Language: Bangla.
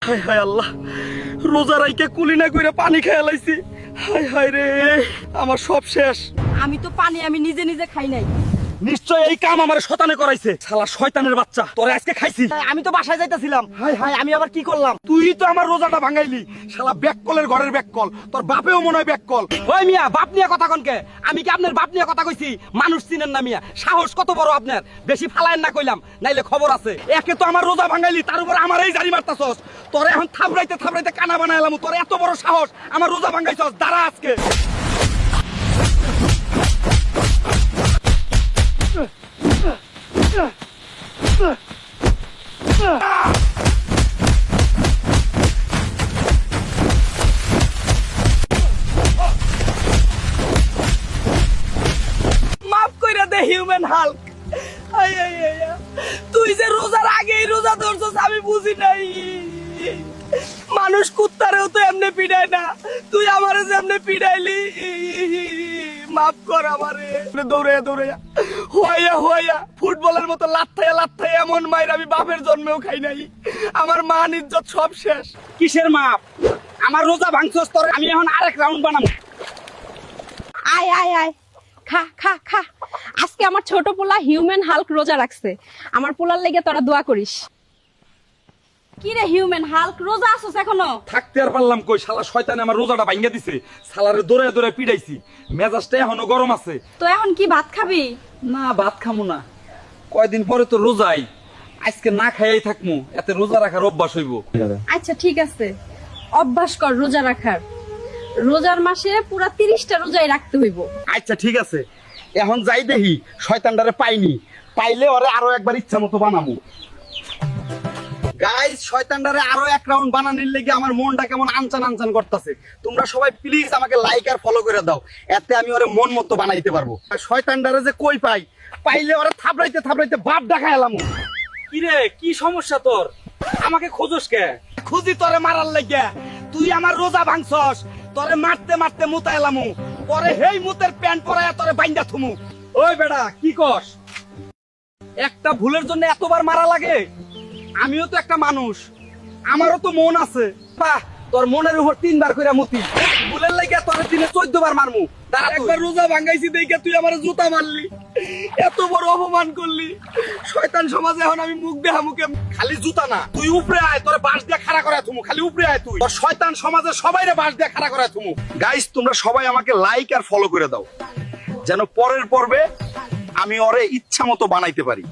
হায় হায় আল্লাহ, রোজা রাইকে কুলি না কইরা পানি খেয়ে লাইছি। হায় হায় রে, আমার সব শেষ। আমি তো পানি আমি নিজে নিজে খাই নাই। নিশ্চয় এই কাম আমার শয়তানে করাইছে। শালা শয়তানের বাচ্চা, তোরে আজকে খাইছি। আমি তো বাসায় যাইতাছিলাম। হায় হায়, আমি আবার কি করলাম? তুই তো আমার রোজাটা ভাঙাইলি। শালা ব্যাককলের ঘরের ব্যাককল, তোর বাপেও মনে হয় ব্যাককল। ওই মিয়া, বাপ নিয়ে কথা কনকে? আমি কি আপনার বাপ নিয়ে কথা কইছি? মানুষ চিনেন না মিয়া, সাহস কত বড় আপনার? বেশি ফালায়েন না কইলাম, নাইলে খবর আছে। একে তো আমার রোজা ভাঙাইলি, তার উপর আমার এই জারি মারতাছস। তোরে এখন থাবড়াইতে থাবড়াইতে কানা বানাইলাম। তোর এত বড় সাহস, আমার রোজা ভাঙাইছস? দাঁড়া আজকে। মাফ কইরা দে হিউম্যান হাল্ক। তুই যে রোজার আগেই রোজা ধরছস আমি বুঝি নাই। মানুষ কুত্তারেও তো এমনি পিড়ায় না, তুই আমারে যেমনে পিড়াইলি। মাফ কর আমারে। দৌড়ে দৌড়ে হইয়া হইয়া ফুটবলের মতো লাত্থায় এমন মায়ের আমি বাপের জন্মেও খাই নাই। আমার মান ইজ্জত সব শেষ। কিসের মাপ? আমার রোজা ভাঙছস, তোর আমি এখন আরেক রাউন্ড বানাবো। আয় আয় আয়, খা খা খা। আজকে আমার ছোট পোলা হিউম্যান হাল্ক রোজা রাখছে। আমার পোলার লেগে তোরা দোয়া করিস। কি রে হিউম্যান হাল্ক, রোজা আসছ এখনো? থাকতে আর পারলাম কই, শালা শয়তানে আমার রোজাটা ভাঙিয়ে দিছে। শালারে দৌড়ে দৌড়ে পিড়াইছি, মেজাজটা এখনো গরম আছে। তো এখন কি ভাত খাবি? না, ভাত খামু না। কয়দিন পরে তো রোজাই, আজকে না খাইয়াই থাকমু, এতে রোজা রাখার অভ্যাস হইব। আচ্ছা ঠিক আছে, অভ্যাস কর রোজা রাখার। রোজার মাসে পুরা 30টা রোজাই রাখতে হইব। আচ্ছা ঠিক আছে, এখন যাই দেখি শয়তানটারে পাইনি, পাইলে ওরে আরো একবার ইচ্ছা মতো বানাবো। গাইস, শয়তানটারে আরো এক রাউন্ড বানানোর লেগে আমার মনটা কেমন আনচান আনচান করতেছে। তোমরা সবাই প্লিজ আমাকে লাইক আর ফলো করে দাও, এতে আমি ওরে মন মতো বানাইতে পারবো। আর শয়তানটারে যে কই পাই, পাইলে ওরে থাবড়াইতে থাবড়াইতে বাপ ডাকা এলাম। কি রে, কি সমস্যা তোর? আমাকে খোঁজস কে? খুঁজি তোরে মারার লাগিয়া। তুই আমার রোজা ভাঙছস, তোরে মারতে মারতে মুতা এলামু, পরে হেই মুতের প্যান্ট পরায়া তোরে বাইন্দা থুমু। ওই বেটা, কি কস? একটা ভুলের জন্য এতবার মারা লাগে? আমিও তো একটা মানুষ, আমারও তো মন আছে। বাহ, তোর মনের উপর 3বার কইরা মুতি। ভুলের লাগিয়া তোর দিনে 14 বার মারমু। দাঁড়া, একবার রোজা ভাঙাইছি দেখে তুই আমার জুতা মারলি, এত বড় অপমান করলি। শয়তান সমাজে এখন আমি মুখ দেখা মুখে। খালি জুতা না, তুই উপরে আয়, তোরে বাঁশ দিয়ে খাড়া করে থুমু। খালি উপরে আয় তুই, তোর শয়তান সমাজে সবাইরে বাঁশ দিয়ে খাড়া করে থুমু। গাইস, তোমরা সবাই আমাকে লাইক আর ফলো করে দাও, যেন পরের পর্বে আমি ওরে ইচ্ছা মতো বানাইতে পারি।